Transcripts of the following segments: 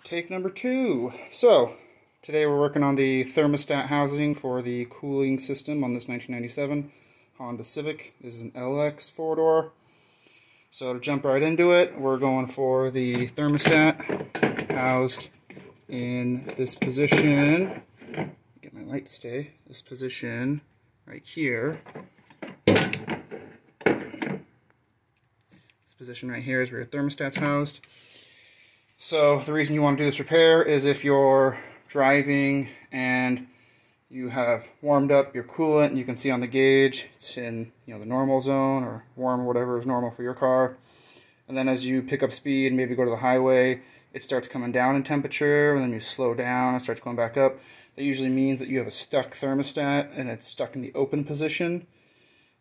Take number 2. So, today we're working on the thermostat housing for the cooling system on this 1997 Honda Civic. This is an LX 4-door. So to jump right into it, we're going for the thermostat housed in this position. Get my light to stay. This position right here. This position right here is where your thermostat's housed. So the reason you want to do this repair is if you're driving and you have warmed up your coolant and you can see on the gauge it's in the normal zone or warm or whatever is normal for your car, and then as you pick up speed and maybe go to the highway, it starts coming down in temperature, and then you slow down, it starts going back up. That usually means that you have a stuck thermostat and it's stuck in the open position,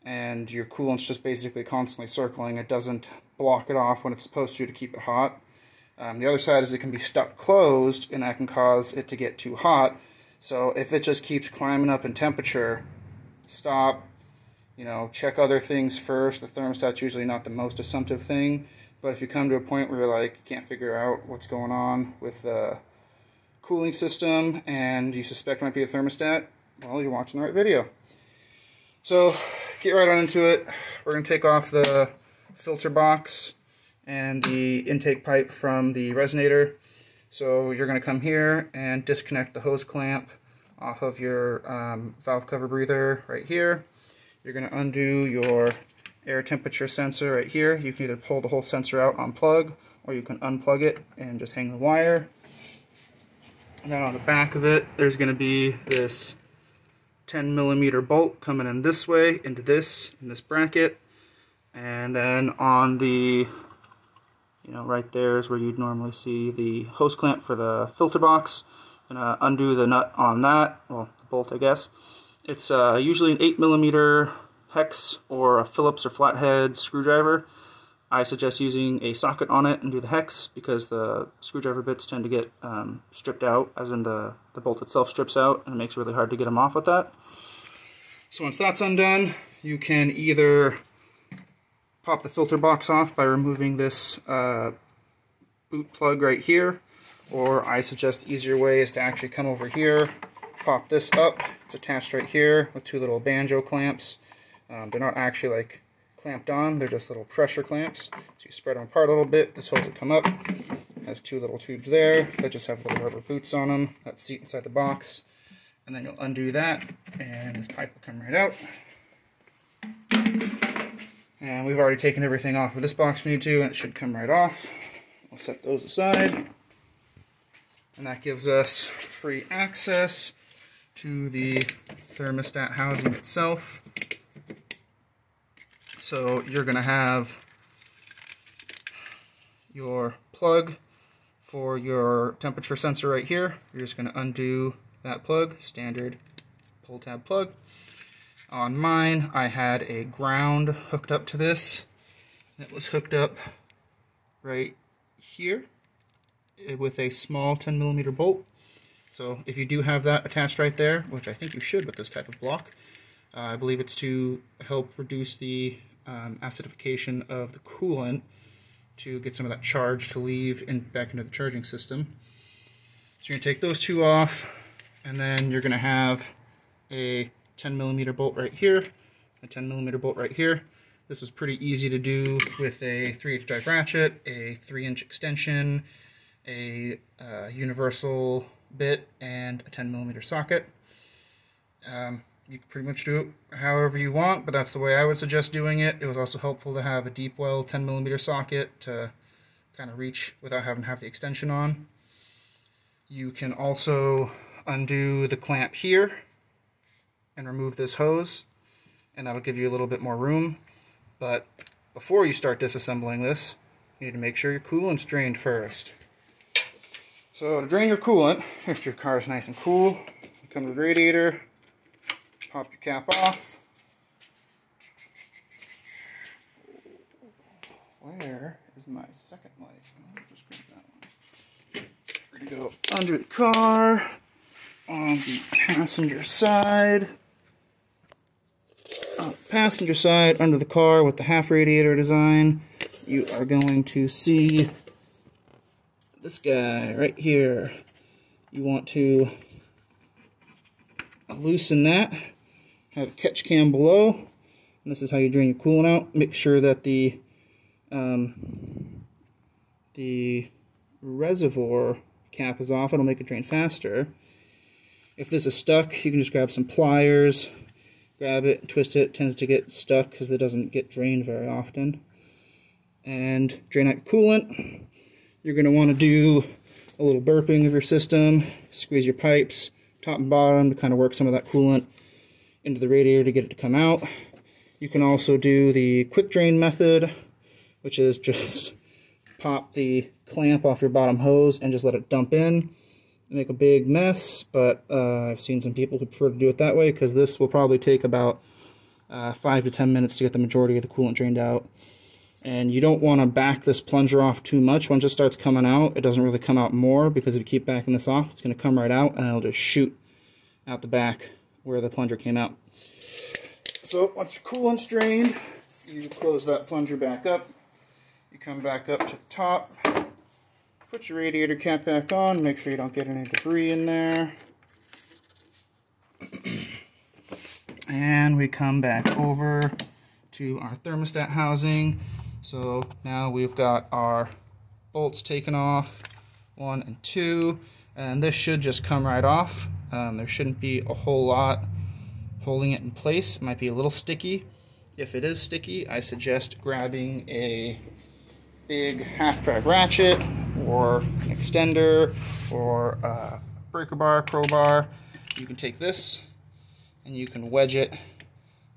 and your coolant's just basically constantly circling. It doesn't block it off when it's supposed to keep it hot. The other side is it can be stuck closed, and that can cause it to get too hot. So if it just keeps climbing up in temperature, stop, check other things first. The thermostat's usually not the most assumptive thing, but if you come to a point where you're like, you can't figure out what's going on with the cooling system and you suspect it might be a thermostat, well, you're watching the right video. So get right on into it. We're going to take off the filter box and the intake pipe from the resonator. So you're going to come here and disconnect the hose clamp off of your valve cover breather right here. You're going to undo your air temperature sensor right here. You can either pull the whole sensor out on plug, or you can unplug it and just hang the wire. And then on the back of it, there's going to be this 10mm bolt coming in this way into this, in this bracket. And then on the right there is where you'd normally see the hose clamp for the filter box. And undo the nut on that, well, the bolt, I guess. It's usually an 8mm hex or a Phillips or flathead screwdriver. I suggest using a socket on it and do the hex because the screwdriver bits tend to get stripped out, as in the bolt itself strips out, and it makes it really hard to get them off with that. So once that's undone, you can either pop the filter box off by removing this boot plug right here, or I suggest the easier way is to actually come over here, pop this up. It's attached right here with 2 little banjo clamps. They're not actually like clamped on, they're just little pressure clamps. So you spread them apart a little bit, this holds it come up. It has 2 little tubes there that just have little rubber boots on them that seat inside the box. And then you'll undo that, and this pipe will come right out. And we've already taken everything off of this box we need to, and it should come right off. I'll set those aside. And that gives us free access to the thermostat housing itself. So you're going to have your plug for your temperature sensor right here. You're just going to undo that plug, standard pull tab plug. On mine, I had a ground hooked up to this. It was hooked up right here with a small 10mm bolt. So if you do have that attached right there, which I think you should with this type of block, I believe it's to help reduce the acidification of the coolant to get some of that charge to leave back into the charging system. So you're going to take those 2 off, and then you're going to have a 10mm bolt right here, a 10mm bolt right here. This was pretty easy to do with a 3/8 drive ratchet, a 3-inch extension, a universal bit, and a 10mm socket. You can pretty much do it however you want, but that's the way I would suggest doing it. It was also helpful to have a deep well 10mm socket to kind of reach without having to have the extension on. You can also undo the clamp here and remove this hose, and that'll give you a little bit more room. But before you start disassembling this, you need to make sure your coolant's drained first. So to drain your coolant, if your car is nice and cool, you come to the radiator, pop your cap off. Where is my second light? I'll just grab that one. We're going to go under the car, on the passenger side. On the passenger side, under the car with the half radiator design, you are going to see this guy right here. You want to loosen that, have a catch can below, and this is how you drain your coolant out. Make sure that the reservoir cap is off. It'll make it drain faster. If this is stuck, you can just grab some pliers, grab it, twist it. It tends to get stuck because it doesn't get drained very often. And drain out your coolant. You're going to want to do a little burping of your system, squeeze your pipes top and bottom to kind of work some of that coolant into the radiator to get it to come out. You can also do the quick drain method, which is just pop the clamp off your bottom hose and just let it dump in. Make a big mess, but I've seen some people who prefer to do it that way because this will probably take about 5 to 10 minutes to get the majority of the coolant drained out. And you don't want to back this plunger off too much. Once it starts coming out, it doesn't really come out more, because if you keep backing this off, it's going to come right out and it'll just shoot out the back where the plunger came out. So once your coolant's drained, you close that plunger back up. You come back up to the top, put your radiator cap back on, make sure you don't get any debris in there. And we come back over to our thermostat housing. So now we've got our bolts taken off, 1 and 2, and this should just come right off. There shouldn't be a whole lot holding it in place. It might be a little sticky. If it is sticky, I suggest grabbing a big half-drag ratchet or an extender or a breaker bar, crowbar. You can take this and you can wedge it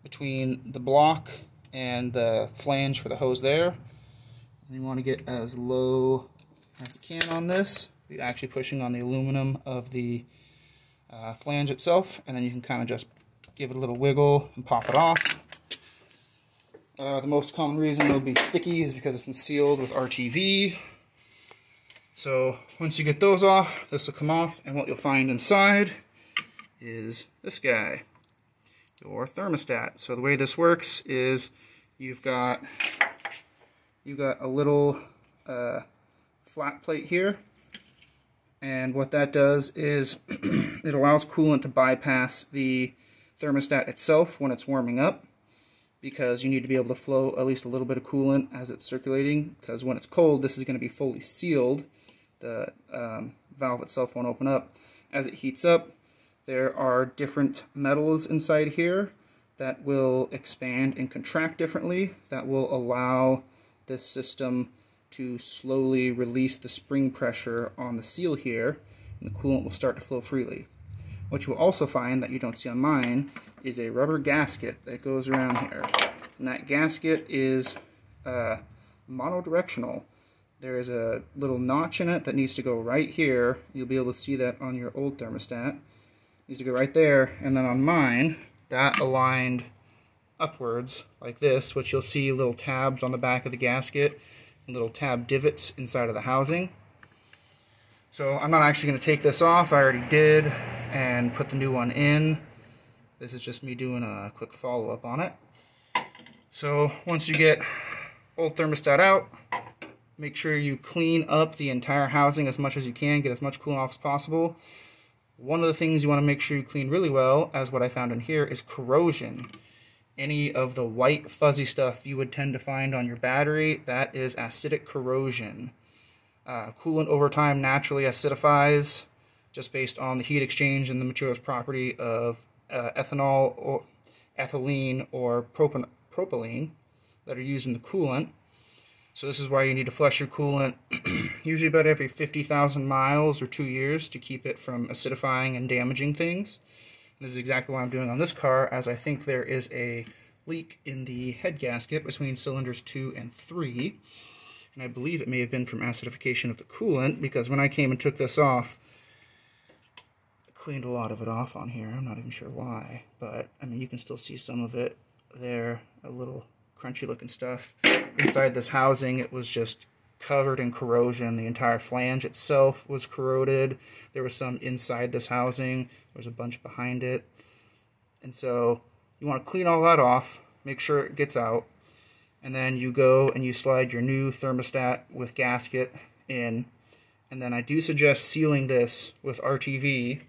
between the block and the flange for the hose there. And you want to get as low as you can on this. You're actually pushing on the aluminum of the flange itself, and then you can kind of just give it a little wiggle and pop it off. The most common reason it'll be sticky is because it's been sealed with RTV. So once you get those off, this will come off, and what you'll find inside is this guy, your thermostat. So the way this works is you've got a little flat plate here, and what that does is it allows coolant to bypass the thermostat itself when it's warming up, because you need to be able to flow at least a little bit of coolant as it's circulating, because when it's cold, this is going to be fully sealed. The valve itself won't open up. As it heats up, there are different metals inside here that will expand and contract differently, that will allow this system to slowly release the spring pressure on the seal here, and the coolant will start to flow freely. What you will also find that you don't see on mine is a rubber gasket that goes around here. And that gasket is monodirectional. There is a little notch in it that needs to go right here. You'll be able to see that on your old thermostat. It needs to go right there, and then on mine, that aligned upwards like this, which you'll see little tabs on the back of the gasket and little tab divots inside of the housing. So I'm not actually going to take this off. I already did, and put the new one in. This is just me doing a quick follow-up on it. So once you get old thermostat out, make sure you clean up the entire housing as much as you can, get as much coolant off as possible. One of the things you want to make sure you clean really well, as what I found in here, is corrosion. Any of the white fuzzy stuff you would tend to find on your battery, that is acidic corrosion. Coolant over time naturally acidifies just based on the heat exchange and the material's property of ethanol or ethylene or propylene that are used in the coolant. So this is why you need to flush your coolant usually about every 50,000 miles or 2 years to keep it from acidifying and damaging things. And this is exactly what I'm doing on this car, as I think there is a leak in the head gasket between cylinders 2 and 3. And I believe it may have been from acidification of the coolant, because when I came and took this off, I cleaned a lot of it off on here. I'm not even sure why, but I mean, you can still see some of it there, a little crunchy looking stuff. Inside this housing, it was just covered in corrosion. The entire flange itself was corroded. There was some inside this housing. There was a bunch behind it. And so you want to clean all that off, make sure it gets out, and then you go and you slide your new thermostat with gasket in, And then I do suggest sealing this with RTV.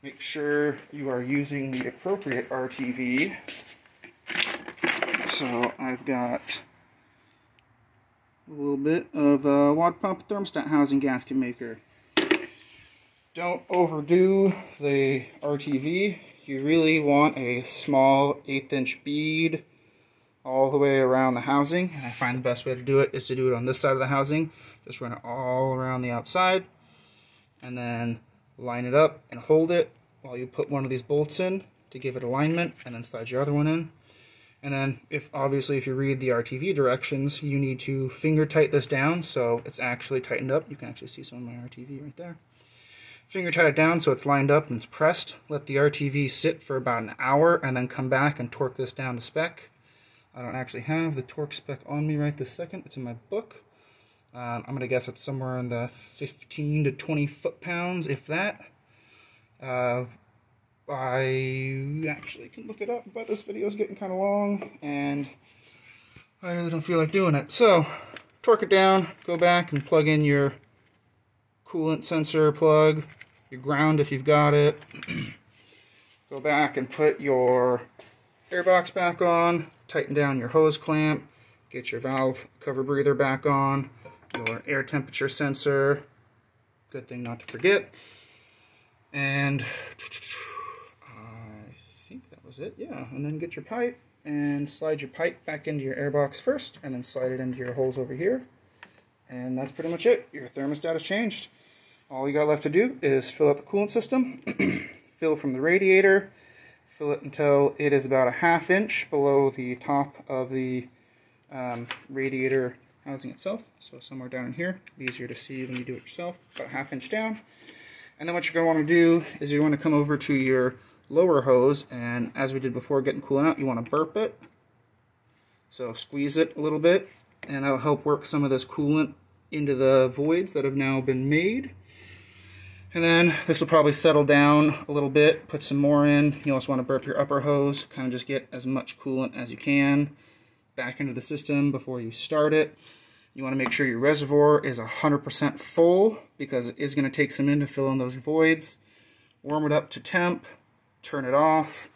Make sure you are using the appropriate RTV. So I've got a little bit of water pump thermostat housing gasket maker. Don't overdo the RTV. You really want a small 1/8" bead all the way around the housing. And I find the best way to do it is to do it on this side of the housing. Just run it all around the outside and then line it up and hold it while you put one of these bolts in to give it alignment, and then slide your other one in. And then obviously if you read the RTV directions, you need to finger tight this down so it's actually tightened up. You can actually see some of my RTV right there. Finger tight it down so it's lined up and it's pressed. Let the RTV sit for about an hour and then come back and torque this down to spec. I don't actually have the torque spec on me right this second. It's in my book. I'm going to guess it's somewhere in the 15 to 20 foot-pounds, if that. I actually can look it up, but this video is getting kind of long, and I really don't feel like doing it. So, torque it down, go back and plug in your coolant sensor plug, your ground if you've got it. Go back and put your air box back on, tighten down your hose clamp, get your valve cover breather back on, your air temperature sensor, good thing not to forget, and I think that was it, yeah. And then get your pipe and slide your pipe back into your air box first, and then slide it into your holes over here, and that's pretty much it. Your thermostat has changed. All you got left to do is fill up the coolant system, fill from the radiator, fill it until it is about a 1/2 inch below the top of the radiator housing itself, so somewhere down in here. Easier to see when you do it yourself, about a 1/2 inch down. And then what you're going to want to do is you want to come over to your lower hose, and as we did before getting coolant out, you want to burp it. So squeeze it a little bit, and that'll help work some of this coolant into the voids that have now been made. And then this will probably settle down a little bit, put some more in. You also want to burp your upper hose, kind of just get as much coolant as you can back into the system before you start it. You want to make sure your reservoir is 100% full, because it is going to take some in to fill in those voids. Warm it up to temp, turn it off,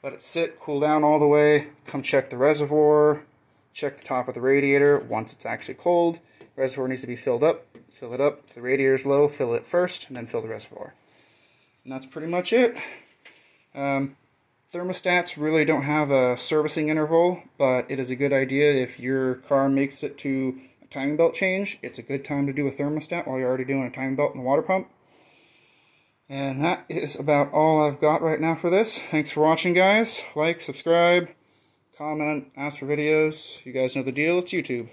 let it sit, cool down all the way, come check the reservoir, check the top of the radiator. Once it's actually cold, the reservoir needs to be filled up, fill it up. If the radiator is low, fill it first, and then fill the reservoir. And that's pretty much it. Thermostats really don't have a servicing interval, but it is a good idea if your car makes it to a timing belt change. It's a good time to do a thermostat while you're already doing a timing belt and a water pump. And that is about all I've got right now for this. Thanks for watching, guys. Like, subscribe, comment, ask for videos. You guys know the deal. It's YouTube.